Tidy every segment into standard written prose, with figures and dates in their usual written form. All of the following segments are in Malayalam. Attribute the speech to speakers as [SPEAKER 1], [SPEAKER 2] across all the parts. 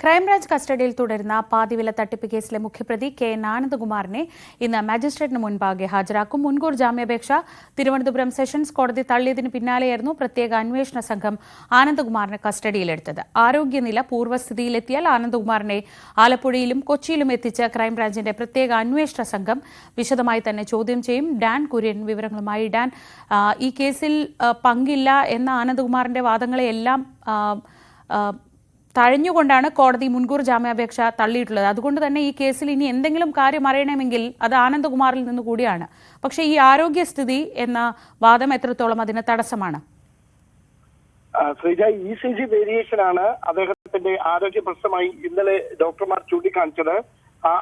[SPEAKER 1] ക്രൈംബ്രാഞ്ച് കസ്റ്റഡിയിൽ തുടരുന്ന പാതിവില തട്ടിപ്പ് കേസിലെ മുഖ്യപ്രതി കെ എൻ ആനന്ദകുമാറിനെ ഇന്ന് മജിസ്ട്രേറ്റിന് മുൻപാകെ ഹാജരാക്കും. മുൻകൂർ ജാമ്യാപേക്ഷ തിരുവനന്തപുരം സെഷൻസ് കോടതി തള്ളിയതിന് പിന്നാലെയായിരുന്നു പ്രത്യേക അന്വേഷണ സംഘം ആനന്ദകുമാറിനെ കസ്റ്റഡിയിലെടുത്തത്. ആരോഗ്യനില പൂർവ്വസ്ഥിതിയിലെത്തിയാൽ ആനന്ദകുമാറിനെ ആലപ്പുഴയിലും കൊച്ചിയിലും എത്തിച്ച് ക്രൈംബ്രാഞ്ചിന്റെ പ്രത്യേക അന്വേഷണ സംഘം വിശദമായി തന്നെ ചോദ്യം ചെയ്യും. ഡാൻ കുര്യൻ വിവരങ്ങളുമായി. ഡാൻ, ഈ കേസിൽ പങ്കില്ല എന്ന ആനന്ദകുമാറിന്റെ വാദങ്ങളെയെല്ലാം തഴഞ്ഞുകൊണ്ടാണ് കോടതി മുൻകൂർ ജാമ്യാപേക്ഷ തള്ളിയിട്ടുള്ളത്. അതുകൊണ്ട് തന്നെ ഈ കേസിൽ ഇനി എന്തെങ്കിലും കാര്യം അറിയണമെങ്കിൽ അത് ആനന്ദകുമാറിൽ നിന്ന് കൂടിയാണ്. പക്ഷേ ഈ ആരോഗ്യസ്ഥിതി എന്ന വാദം എത്രത്തോളം അതിന് തടസ്സമാണ്?
[SPEAKER 2] ശ്രീജ, ECG വേരിയേഷൻ ആണ് അദ്ദേഹത്തിന്റെ ആരോഗ്യ പ്രശ്നമായി ഇന്നലെ ഡോക്ടർമാർ ചൂണ്ടിക്കാണിച്ചത്.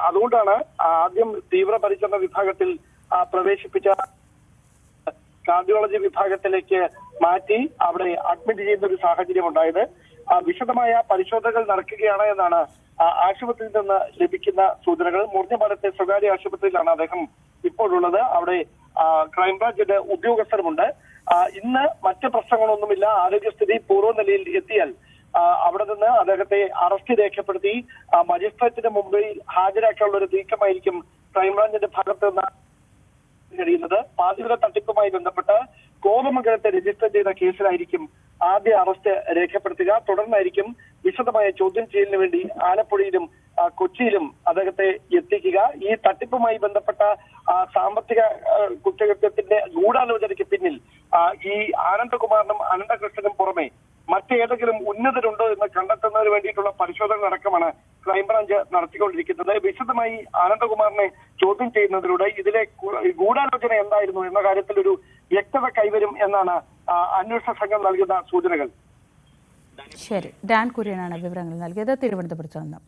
[SPEAKER 2] അതുകൊണ്ടാണ് ആദ്യം തീവ്രപരിചരണ വിഭാഗത്തിൽ പ്രവേശിപ്പിച്ച കാർഡിയോളജി വിഭാഗത്തിലേക്ക് മാറ്റി അവിടെ അഡ്മിറ്റ് ചെയ്യുന്ന ഒരു സാഹചര്യം ഉണ്ടായത്. വിശദമായ പരിശോധനകൾ നടക്കുകയാണ് എന്നാണ് ആശുപത്രിയിൽ നിന്ന് ലഭിക്കുന്ന സൂചനകൾ. മുറിഞ്ഞപാലത്തെ സ്വകാര്യ ആശുപത്രിയിലാണ് അദ്ദേഹം ഇപ്പോഴുള്ളത്. അവിടെ ക്രൈംബ്രാഞ്ചിന്റെ ഉദ്യോഗസ്ഥരുമുണ്ട്. ഇന്ന് മറ്റ് പ്രശ്നങ്ങളൊന്നുമില്ല. ആരോഗ്യസ്ഥിതി പൂർവ്വനിലയിൽ എത്തിയാൽ അവിടെ നിന്ന് അദ്ദേഹത്തെ അറസ്റ്റ് രേഖപ്പെടുത്തി മജിസ്ട്രേറ്റിന് മുമ്പിൽ ഹാജരാക്കാനുള്ള ഒരു നീക്കമായിരിക്കും ക്രൈംബ്രാഞ്ചിന്റെ ഭാഗത്ത് നിന്ന് കഴിയുന്നത്. പാതിവില തട്ടിപ്പുമായി ബന്ധപ്പെട്ട് കോതമംഗലത്തെ രജിസ്റ്റർ ചെയ്ത കേസിലായിരിക്കും ആദ്യ അറസ്റ്റ് രേഖപ്പെടുത്തുക. തുടർന്നായിരിക്കും വിശദമായ ചോദ്യം ചെയ്യലിന് വേണ്ടി ആലപ്പുഴയിലും കൊച്ചിയിലും അദ്ദേഹത്തെ എത്തിക്കുക. ഈ തട്ടിപ്പുമായി ബന്ധപ്പെട്ട സാമ്പത്തിക കുറ്റകൃത്യത്തിന്റെ ഗൂഢാലോചനയ്ക്ക് പിന്നിൽ ഈ ആനന്ദകുമാറിനും അനന്തകൃഷ്ണനും പുറമെ മറ്റേതെങ്കിലും ഉന്നതരുണ്ടോ എന്ന് കണ്ടെത്തുന്നതിന് വേണ്ടിയിട്ടുള്ള പരിശോധന അടക്കമാണ് ക്രൈംബ്രാഞ്ച് നടത്തിക്കൊണ്ടിരിക്കുന്നത്. വിശദമായി ആനന്ദകുമാറിനെ ചോദ്യം ചെയ്യുന്നതിലൂടെ ഇതിലെ ഗൂഢാലോചന എന്തായിരുന്നു എന്ന കാര്യത്തിൽ ഒരു വ്യക്തത കൈവരും എന്നാണ് അന്വേഷണ സംഘം നൽകുന്ന സൂചനകൾ.
[SPEAKER 1] ശരി, ഡാൻ കുര്യനാണ് വിവരങ്ങൾ നൽകിയത് തിരുവനന്തപുരത്ത് നിന്ന്.